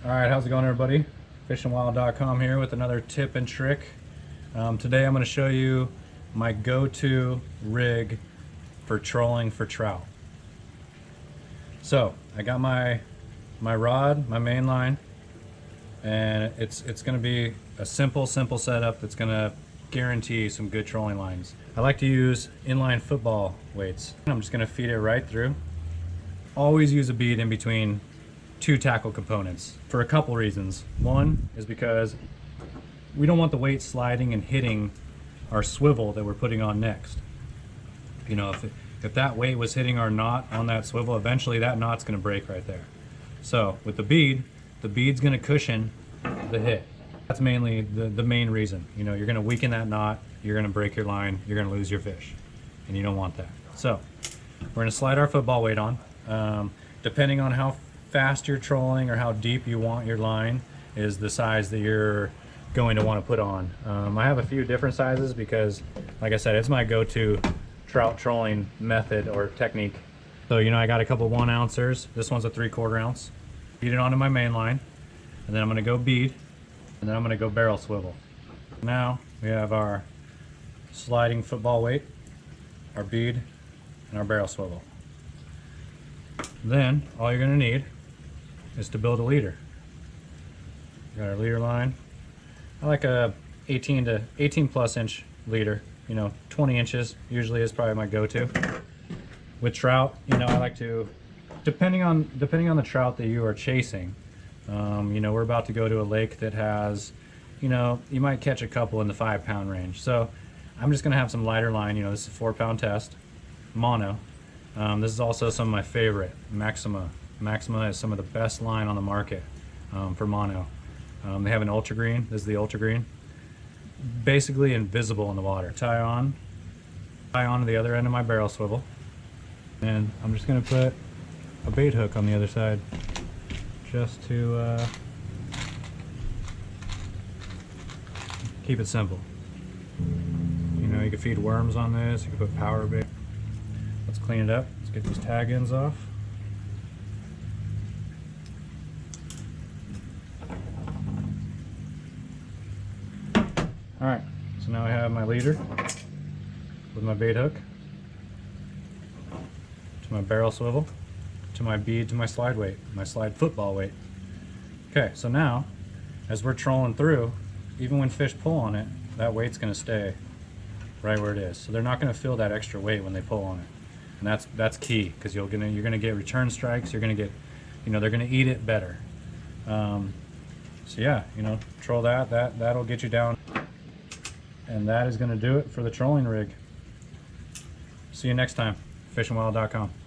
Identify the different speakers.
Speaker 1: All right, how's it going, everybody? Fishingwild.com here with another tip and trick. Today I'm going to show you my go-to rig for trolling for trout. So I got my rod, my main line, and it's going to be a simple setup that's going to guarantee some good trolling lines. I like to use inline football weights. I'm just going to feed it right through. Always use a bead in between two tackle components for a couple reasons. One is because we don't want the weight sliding and hitting our swivel that we're putting on next. You know, if that weight was hitting our knot on that swivel, eventually that knot's going to break right there. So with the bead's going to cushion the hit. That's mainly the main reason. You know, you're going to weaken that knot, you're going to break your line, you're going to lose your fish, and you don't want that. So we're going to slide our football weight on. Depending on how fast you're trolling or how deep you want your line is the size that you're going to want to put on. I have a few different sizes because, like I said, it's my go-to trout trolling method or technique. So, you know, I got a couple 1 ouncers. This one's a 3/4 ounce. Feed it onto my main line, and then I'm going to go bead, and then I'm going to go barrel swivel. Now we have our sliding football weight, our bead, and our barrel swivel. Then all you're going to need is to build a leader. Got our leader line. I like a 18 plus inch leader. You know, 20 inches usually is probably my go-to. With trout, you know, I like to, depending on the trout that you are chasing. You know, we're about to go to a lake that has, you know, you might catch a couple in the 5-pound range. So I'm just gonna have some lighter line. You know, this is a 4-pound test, mono. This is also some of my favorite, Maxima. Maxima is some of the best line on the market for mono. They have an ultra green. This is the ultra green. Basically invisible in the water. Tie on to the other end of my barrel swivel, and I'm just going to put a bait hook on the other side, just to keep it simple. You know, you can feed worms on this. You can put power bait. Let's clean it up. Let's get these tag ends off. Alright, so now I have my leader with my bait hook, to my barrel swivel, to my bead, to my slide weight, my slide football weight. Okay, so now, as we're trolling through, even when fish pull on it, that weight's going to stay right where it is. So they're not going to feel that extra weight when they pull on it. And that's key, because you're gonna get return strikes. You're gonna get, you know, they're gonna eat it better. So yeah, you know, troll that'll get you down. And that is going to do it for the trolling rig. See you next time. Fishingwild.com.